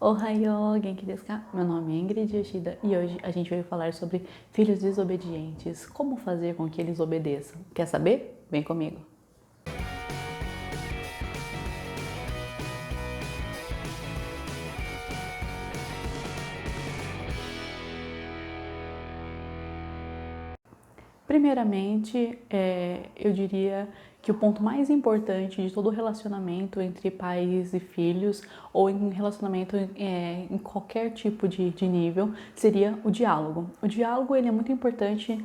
Ohayou, genki desu ka? Meu nome é Ingrid Yoshida e hoje a gente vai falar sobre filhos desobedientes. Como fazer com que eles obedeçam? Quer saber? Vem comigo! Primeiramente, eu diria que o ponto mais importante de todo relacionamento entre pais e filhos ou em relacionamento em qualquer tipo de nível seria o diálogo. O diálogo ele é muito importante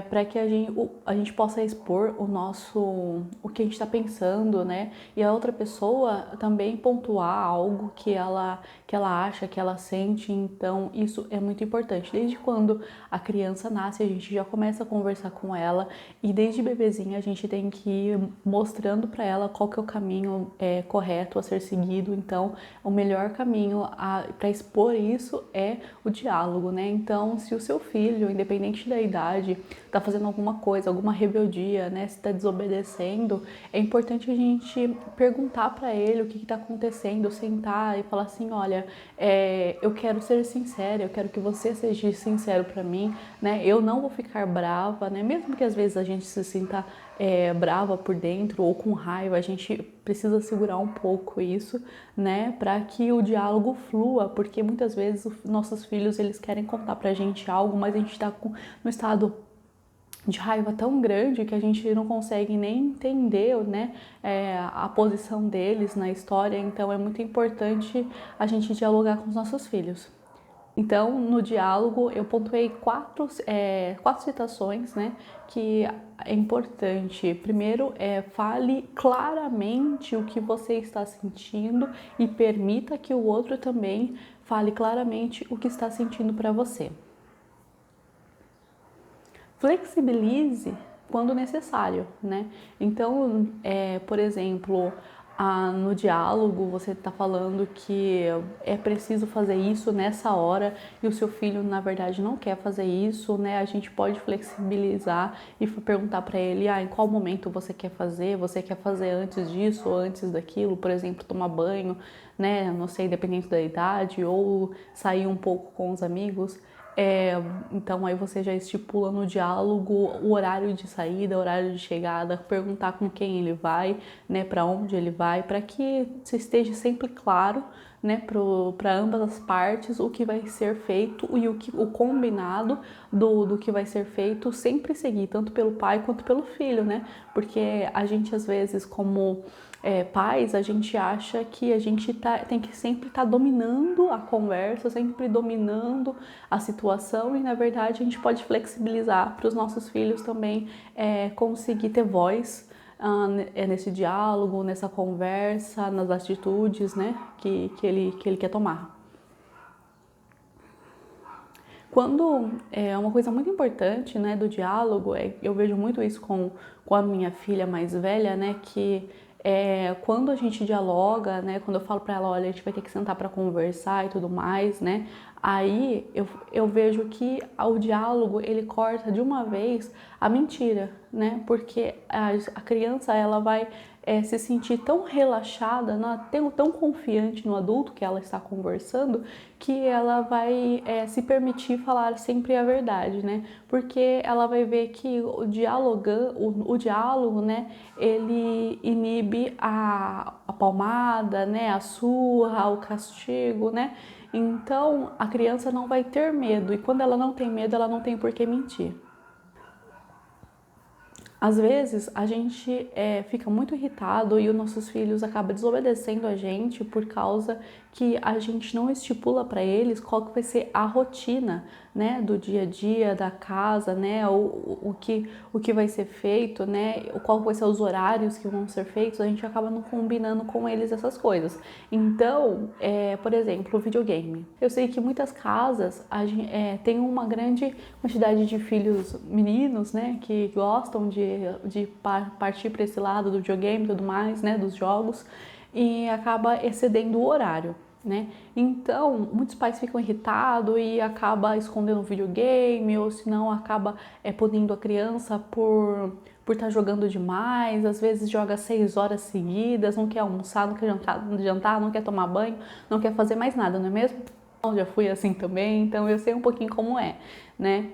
para que a gente possa expor o que a gente está pensando, né? E a outra pessoa também pontuar algo que ela acha, que ela sente. Então, isso é muito importante. Desde quando a criança nasce, a gente já começa a conversar com ela e desde bebezinha a gente tem que ir mostrando para ela qual que é o caminho correto a ser seguido. Então, o melhor caminho para expor isso é o diálogo, né? Então, se o seu filho, independente da idade, está fazendo alguma coisa, alguma rebeldia, né? Se está desobedecendo, é importante a gente perguntar para ele o que está acontecendo, sentar e falar assim, olha, eu quero ser sincera, eu quero que você seja sincero para mim, né? Eu não vou ficar brava, né? Mesmo que às vezes a gente se sinta brava por dentro ou com raiva, a gente precisa segurar um pouco isso, né? Para que o diálogo flua, porque muitas vezes nossos filhos eles querem contar pra gente algo, mas a gente está no estado de raiva tão grande que a gente não consegue nem entender, né, a posição deles na história. Então é muito importante a gente dialogar com os nossos filhos. Então, no diálogo, eu pontuei quatro citações, né, que é importante. Primeiro, fale claramente o que você está sentindo e permita que o outro também fale claramente o que está sentindo para você. Flexibilize quando necessário, né? Então, por exemplo, no diálogo você está falando que é preciso fazer isso nessa hora e o seu filho, na verdade, não quer fazer isso, né? A gente pode flexibilizar e perguntar para ele, em qual momento você quer fazer? Você quer fazer antes disso ou antes daquilo? Por exemplo, tomar banho, né? Não sei, dependendo da idade, ou sair um pouco com os amigos. Então aí você já estipula no diálogo o horário de saída, o horário de chegada, perguntar com quem ele vai, né, para onde ele vai, para que se esteja sempre claro, né, para ambas as partes o que vai ser feito e o combinado do que vai ser feito sempre seguir, tanto pelo pai quanto pelo filho, né? Porque a gente às vezes como pais, a gente acha que a gente tem que sempre estar dominando a conversa, sempre dominando a situação e na verdade a gente pode flexibilizar para os nossos filhos também conseguir ter voz nesse diálogo, nessa conversa, nas atitudes, né, que ele quer tomar. Quando uma coisa muito importante, né, do diálogo, eu vejo muito isso com a minha filha mais velha, né, que quando a gente dialoga, né, quando eu falo para ela, olha, a gente vai ter que sentar para conversar e tudo mais, né, aí eu vejo que o diálogo ele corta de uma vez a mentira, né, porque a criança ela vai se sentir tão relaxada, tão confiante no adulto que ela está conversando, que ela vai se permitir falar sempre a verdade, né? Porque ela vai ver que o diálogo, né? Ele inibe a palmada, né? A surra, o castigo, né? Então a criança não vai ter medo e quando ela não tem medo, ela não tem por que mentir. Às vezes a gente fica muito irritado e os nossos filhos acabam desobedecendo a gente por causa que a gente não estipula para eles qual que vai ser a rotina, né, do dia a dia, da casa, né, o que vai ser feito, né, qual vai ser os horários que vão ser feitos, a gente acaba não combinando com eles essas coisas. Então, por exemplo, o videogame. Eu sei que muitas casas tem uma grande quantidade de filhos meninos, né, que gostam de partir para esse lado do videogame e tudo mais, né, dos jogos, e acaba excedendo o horário, né? Então, muitos pais ficam irritados e acaba escondendo o videogame, ou se não acaba punindo a criança por por estar jogando demais, às vezes joga 6 horas seguidas, não quer almoçar, não quer jantar, não quer tomar banho, não quer fazer mais nada, não é mesmo? Eu já fui assim também, então eu sei um pouquinho como é, né?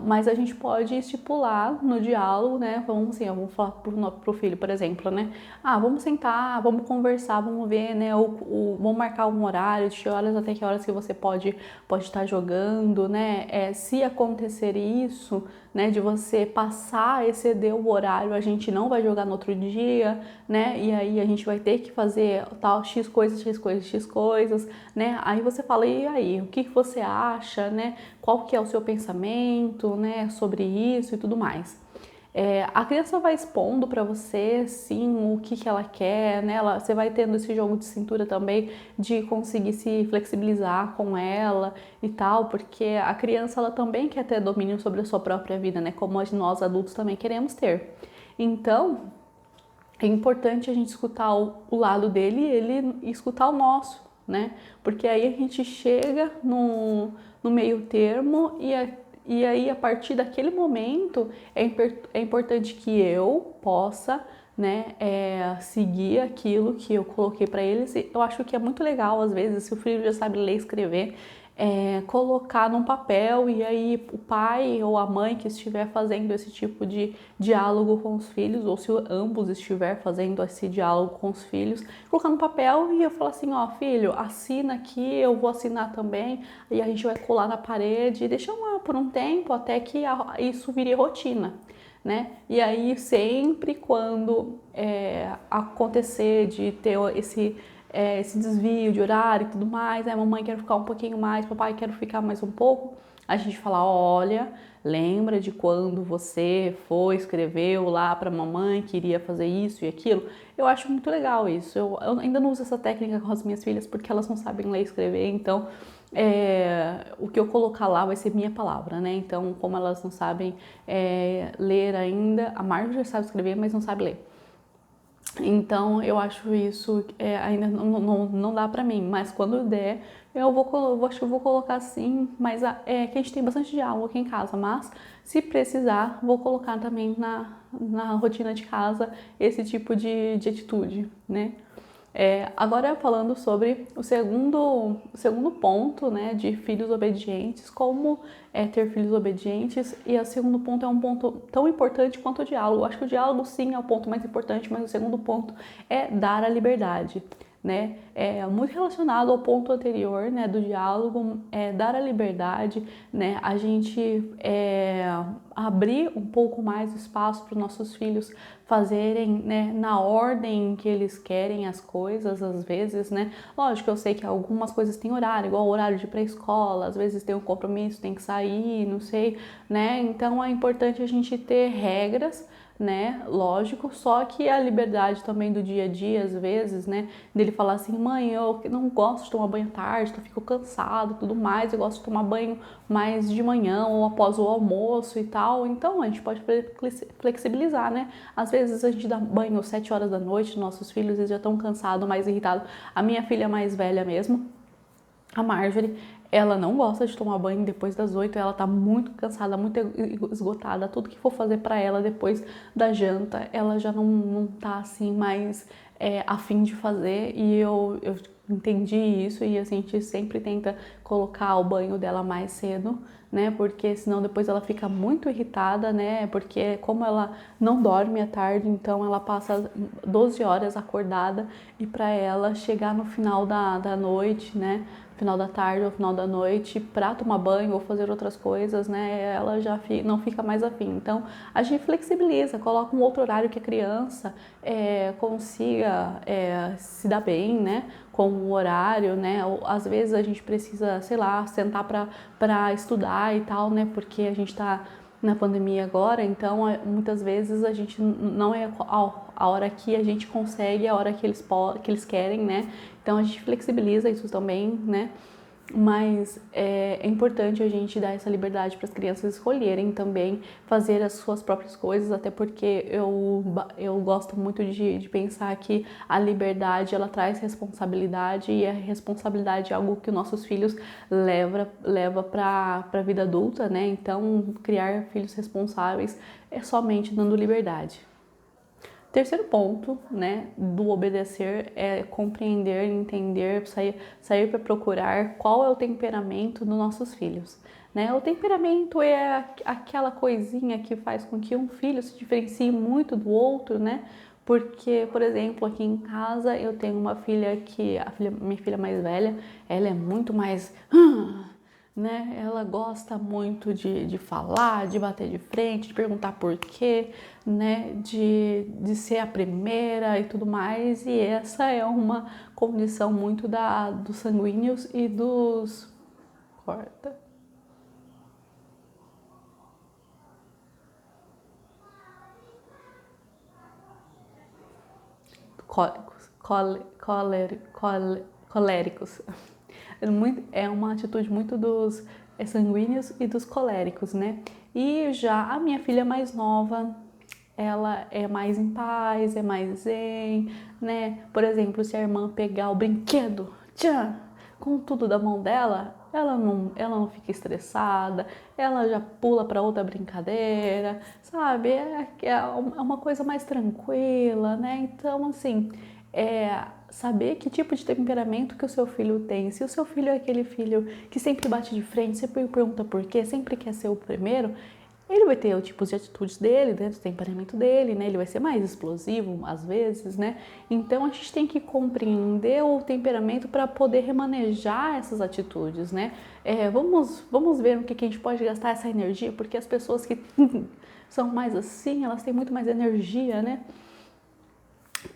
Mas a gente pode estipular no diálogo, né? Vamos assim, vamos falar pro filho, por exemplo, né? Vamos sentar, vamos conversar, vamos ver, né? Vamos marcar um horário, de que horas até que horas que você pode estar jogando, né? Se acontecer isso, né? De você passar, exceder o horário, a gente não vai jogar no outro dia, né? E aí a gente vai ter que fazer tal X coisas, X coisas, X coisas, né? Aí você fala, e aí, o que você acha, né? Qual que é o seu pensamento, né, sobre isso e tudo mais. A criança vai expondo para você, sim, o que ela quer, né? Você vai tendo esse jogo de cintura também de conseguir se flexibilizar com ela e tal, porque a criança ela também quer ter domínio sobre a sua própria vida, né? Como nós adultos também queremos ter. Então, é importante a gente escutar o lado dele e ele escutar o nosso, né? Porque aí a gente chega no meio termo e aí a partir daquele momento é importante que eu possa, né, seguir aquilo que eu coloquei para eles. Eu acho que é muito legal, às vezes, se o filho já sabe ler e escrever, colocar num papel e aí o pai ou a mãe que estiver fazendo esse tipo de diálogo com os filhos, ou se ambos estiver fazendo esse diálogo com os filhos, colocar no papel e eu falo assim, ó, filho, assina aqui, eu vou assinar também, e a gente vai colar na parede e deixa lá por um tempo até que isso vire rotina. Né? E aí sempre quando acontecer de ter esse desvio de horário e tudo mais, mamãe quer ficar um pouquinho mais, papai quer ficar mais um pouco, a gente fala, olha, lembra de quando você escreveu lá para mamãe que iria fazer isso e aquilo? Eu acho muito legal isso, eu ainda não uso essa técnica com as minhas filhas porque elas não sabem ler e escrever, então o que eu colocar lá vai ser minha palavra, né? Então, como elas não sabem ler ainda, a Marvel já sabe escrever, mas não sabe ler. Então, eu acho isso ainda não dá pra mim, mas quando der, acho que eu vou colocar sim, mas que a gente tem bastante diálogo aqui em casa, mas se precisar, vou colocar também na rotina de casa esse tipo de atitude, né? Agora falando sobre o segundo ponto, né, de filhos obedientes, como ter filhos obedientes, e o segundo ponto é um ponto tão importante quanto o diálogo. Acho que o diálogo sim é o ponto mais importante, mas o segundo ponto é dar a liberdade. Né? É muito relacionado ao ponto anterior, né, do diálogo, dar a liberdade, né, a gente abrir um pouco mais o espaço para os nossos filhos fazerem, né, na ordem que eles querem as coisas, às vezes, né, lógico, eu sei que algumas coisas têm horário, igual o horário de pré-escola, às vezes tem um compromisso, tem que sair, não sei, né, então é importante a gente ter regras, né, lógico, só que a liberdade também do dia a dia, às vezes, né, dele falar assim, mãe, eu não gosto de tomar banho tarde, eu fico cansado, tudo mais, eu gosto de tomar banho mais de manhã ou após o almoço e tal, então a gente pode flexibilizar, né, às vezes a gente dá banho às 7 horas da noite, nossos filhos eles já estão cansados, mais irritados, a minha filha mais velha mesmo, a Marjorie, ela não gosta de tomar banho depois das 8, ela tá muito cansada, muito esgotada, tudo que for fazer para ela depois da janta, ela já não tá assim mais a fim de fazer, e eu entendi isso e a gente sempre tenta colocar o banho dela mais cedo, né, porque senão depois ela fica muito irritada, né, porque como ela não dorme à tarde, então ela passa 12 horas acordada e para ela chegar no final da noite, né, final da tarde ou final da noite para tomar banho ou fazer outras coisas, né, ela já não fica mais afim. Então a gente flexibiliza, coloca um outro horário que a criança consiga se dar bem, né, com o horário, né, ou, às vezes a gente precisa, sei lá, sentar para estudar e tal, né, porque a gente está na pandemia agora, então muitas vezes a gente não é a hora que a gente consegue, a hora que eles querem, né? Então a gente flexibiliza isso também, né? Mas é importante a gente dar essa liberdade para as crianças escolherem também fazer as suas próprias coisas, até porque eu gosto muito de pensar que a liberdade ela traz responsabilidade e a responsabilidade é algo que os nossos filhos leva para a vida adulta, né? Então, criar filhos responsáveis é somente dando liberdade. Terceiro ponto, né, do obedecer é compreender, entender, sair para procurar qual é o temperamento dos nossos filhos, né? O temperamento é aquela coisinha que faz com que um filho se diferencie muito do outro, né? Porque, por exemplo, aqui em casa eu tenho uma filha minha filha mais velha, ela é muito mais né? Ela gosta muito de falar, de bater de frente, de perguntar por quê, né? De ser a primeira e tudo mais. E essa é uma condição muito dos sanguíneos e dos... Corta. Cólicos, coléricos. É uma atitude muito dos sanguíneos e dos coléricos, né? E já a minha filha mais nova, ela é mais em paz, é mais zen, né? Por exemplo, se a irmã pegar o brinquedo, tchan, com tudo da mão dela, ela não fica estressada, ela já pula para outra brincadeira, sabe? É uma coisa mais tranquila, né? Então, assim, saber que tipo de temperamento que o seu filho tem. Se o seu filho é aquele filho que sempre bate de frente, sempre pergunta por quê, sempre quer ser o primeiro, ele vai ter o tipo de atitudes dele, né, do temperamento dele, né? Ele vai ser mais explosivo às vezes, né? Então a gente tem que compreender o temperamento para poder remanejar essas atitudes, né? Vamos ver no que a gente pode gastar essa energia, porque as pessoas que são mais assim, elas têm muito mais energia, né?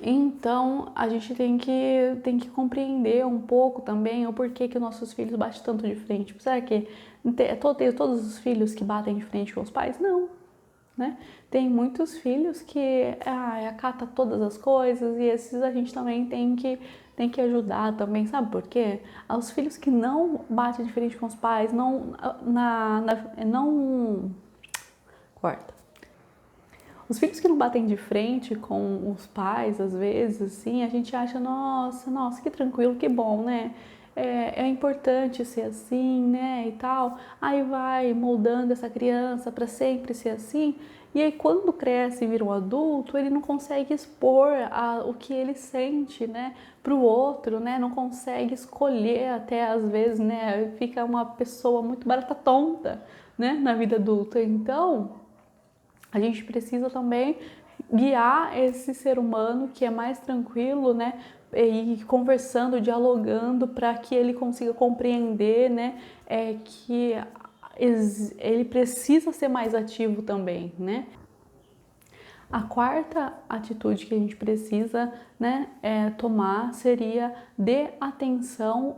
Então, a gente tem que compreender um pouco também o porquê que os nossos filhos batem tanto de frente. Será que tem todos os filhos que batem de frente com os pais? Não, né? Tem muitos filhos que acata todas as coisas e esses a gente também tem que ajudar também, sabe por quê? Os filhos que não batem de frente com os pais, não... Corta. Os filhos que não batem de frente com os pais, às vezes, assim, a gente acha, nossa, que tranquilo, que bom, né? É importante ser assim, né? E tal. Aí vai moldando essa criança para sempre ser assim. E aí, quando cresce e vira um adulto, ele não consegue expor o que ele sente, né, para o outro, né? Não consegue escolher até às vezes, né? Fica uma pessoa muito barata tonta, né, na vida adulta. Então, a gente precisa também guiar esse ser humano que é mais tranquilo, né? E conversando, dialogando para que ele consiga compreender, né? Que ele precisa ser mais ativo também, né? A quarta atitude que a gente precisa, né, tomar seria de atenção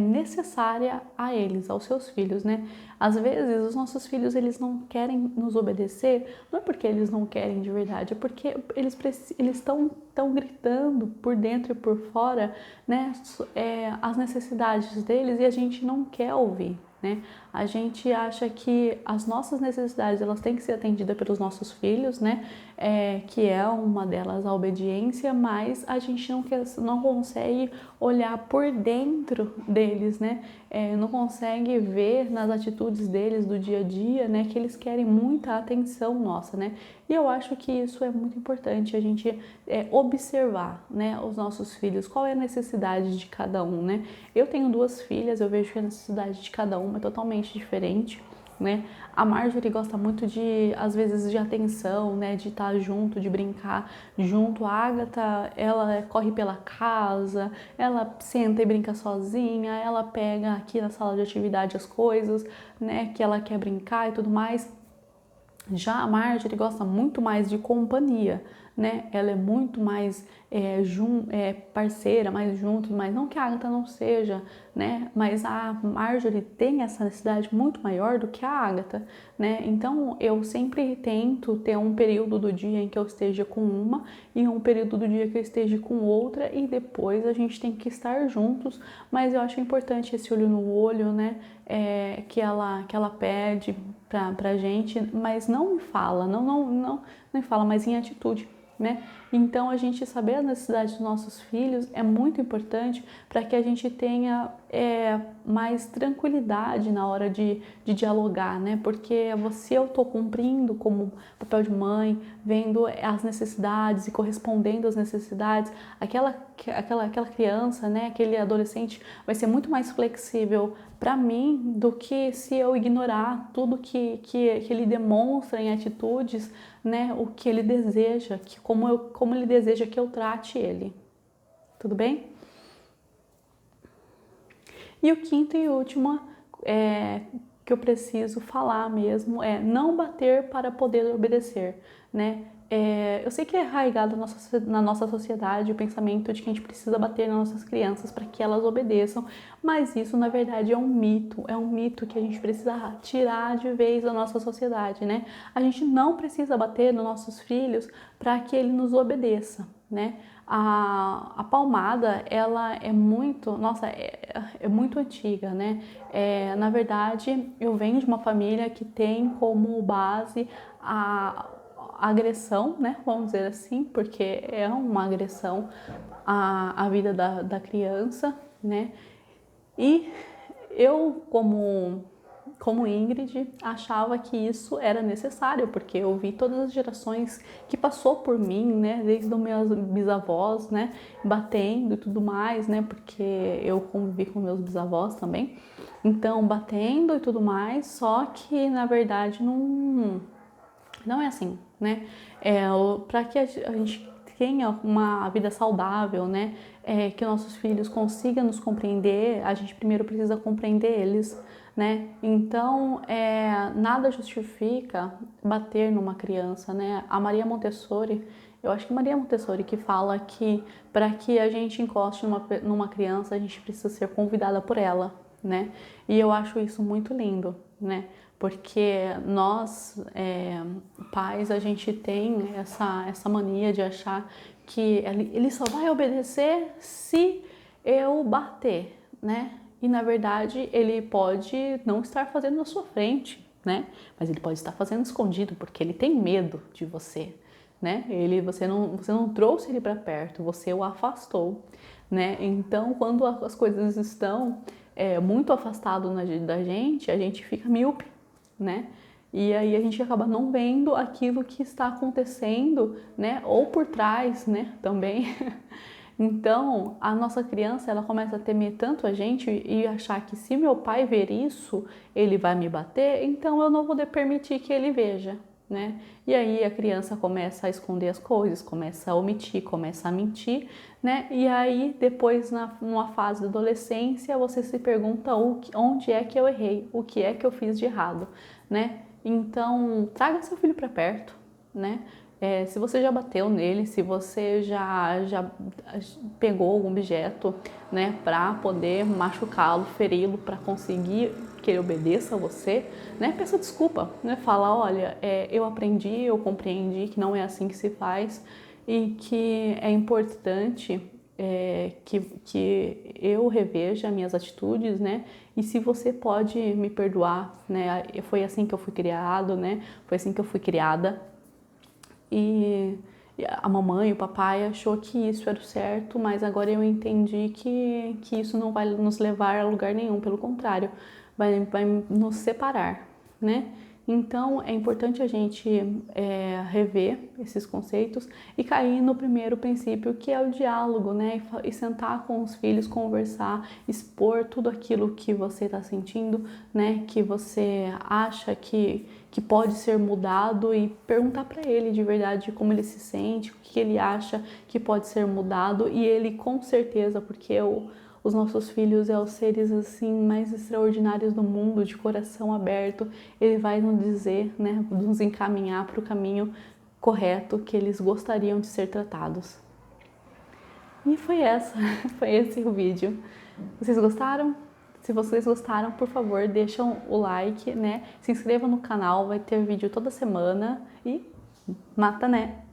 necessária a eles, aos seus filhos, né? Às vezes os nossos filhos eles não querem nos obedecer, não é porque eles não querem de verdade, é porque eles estão gritando por dentro e por fora, né, as necessidades deles e a gente não quer ouvir. Né? A gente acha que as nossas necessidades elas têm que ser atendidas pelos nossos filhos, né? Que é uma delas a obediência, mas a gente não consegue olhar por dentro deles, né? Não consegue ver nas atitudes deles do dia a dia, né? Que eles querem muita atenção nossa, né? E eu acho que isso é muito importante, a gente observar, né, os nossos filhos, qual é a necessidade de cada um, né? Eu tenho duas filhas, eu vejo que a necessidade de cada uma é totalmente diferente, né? A Marjorie gosta muito às vezes, de atenção, né, de estar junto, de brincar junto. A Agatha, ela corre pela casa, ela senta e brinca sozinha, ela pega aqui na sala de atividade as coisas, né, que ela quer brincar e tudo mais. Já a Marjorie gosta muito mais de companhia, né? Ela é muito mais parceira, mais junto, mas não que a Agatha não seja, né? Mas a Marjorie tem essa necessidade muito maior do que a Agatha, né? Então eu sempre tento ter um período do dia em que eu esteja com uma e um período do dia que eu esteja com outra, e depois a gente tem que estar juntos, mas eu acho importante esse olho no olho, né? Que ela pede pra gente, mas não em fala, não em fala, mas em atitude, né? Então a gente saber as necessidades dos nossos filhos é muito importante para que a gente tenha mais tranquilidade na hora de dialogar, né? Porque se eu estou cumprindo como papel de mãe, vendo as necessidades e correspondendo às necessidades, aquela criança, né? Aquele adolescente vai ser muito mais flexível para mim do que se eu ignorar tudo que ele demonstra em atitudes, né, o que ele deseja, como ele deseja que eu trate ele. Tudo bem? E o quinto e último que eu preciso falar mesmo é não bater para poder obedecer, né? Eu sei que é arraigado na nossa sociedade o pensamento de que a gente precisa bater nas nossas crianças para que elas obedeçam, mas isso na verdade é um mito que a gente precisa tirar de vez da nossa sociedade, né? A gente não precisa bater nos nossos filhos para que ele nos obedeça, né? A palmada, ela é muito, é muito antiga, né? Na verdade, eu venho de uma família que tem como base a agressão, né? Vamos dizer assim, porque é uma agressão à vida da criança, né? E eu, como Ingrid, achava que isso era necessário, porque eu vi todas as gerações que passou por mim, né, desde os meus bisavós, né, batendo e tudo mais, né, porque eu convivi com meus bisavós também, então batendo e tudo mais, só que na verdade não é assim, né, para que a gente tenha uma vida saudável, né, que nossos filhos consigam nos compreender, a gente primeiro precisa compreender eles, né? Então, nada justifica bater numa criança, né? A Maria Montessori, eu acho que Maria Montessori que fala que para que a gente encoste numa criança, a gente precisa ser convidada por ela, né? E eu acho isso muito lindo, né? Porque nós, pais, a gente tem essa mania de achar que ele só vai obedecer se eu bater, né? E na verdade ele pode não estar fazendo na sua frente, né? Mas ele pode estar fazendo escondido porque ele tem medo de você, né? Você não trouxe ele para perto, você o afastou, né? Então quando as coisas estão muito afastado da gente, a gente fica míope, né? E aí a gente acaba não vendo aquilo que está acontecendo, né? Ou por trás, né? Também. Então, a nossa criança, ela começa a temer tanto a gente e achar que se meu pai ver isso, ele vai me bater, então eu não vou permitir que ele veja, né? E aí a criança começa a esconder as coisas, começa a omitir, começa a mentir, né? E aí depois, numa fase da adolescência, você se pergunta onde é que eu errei, o que é que eu fiz de errado, né? Então, traga seu filho para perto, né? Se você já bateu nele, se você já pegou algum objeto, né, para poder machucá-lo, feri-lo, para conseguir que ele obedeça a você, né, peça desculpa, né, fala, olha, eu aprendi, eu compreendi que não é assim que se faz e que é importante que eu reveja minhas atitudes, né? E se você pode me perdoar, né? Foi assim que eu fui criado, né? Foi assim que eu fui criada. E a mamãe, o papai achou que isso era o certo, mas agora eu entendi que isso não vai nos levar a lugar nenhum, pelo contrário, vai nos separar, né? Então é importante a gente rever esses conceitos e cair no primeiro princípio, que é o diálogo, né? E sentar com os filhos, conversar, expor tudo aquilo que você está sentindo, né? Que você acha que pode ser mudado, e perguntar para ele de verdade como ele se sente, o que ele acha que pode ser mudado, e ele com certeza, porque os nossos filhos são os seres assim mais extraordinários do mundo, de coração aberto, ele vai nos dizer, né, nos encaminhar para o caminho correto que eles gostariam de ser tratados. E foi esse o vídeo. Vocês gostaram? Se vocês gostaram, por favor, deixam o like, né? Se inscrevam no canal, vai ter vídeo toda semana e mata, né?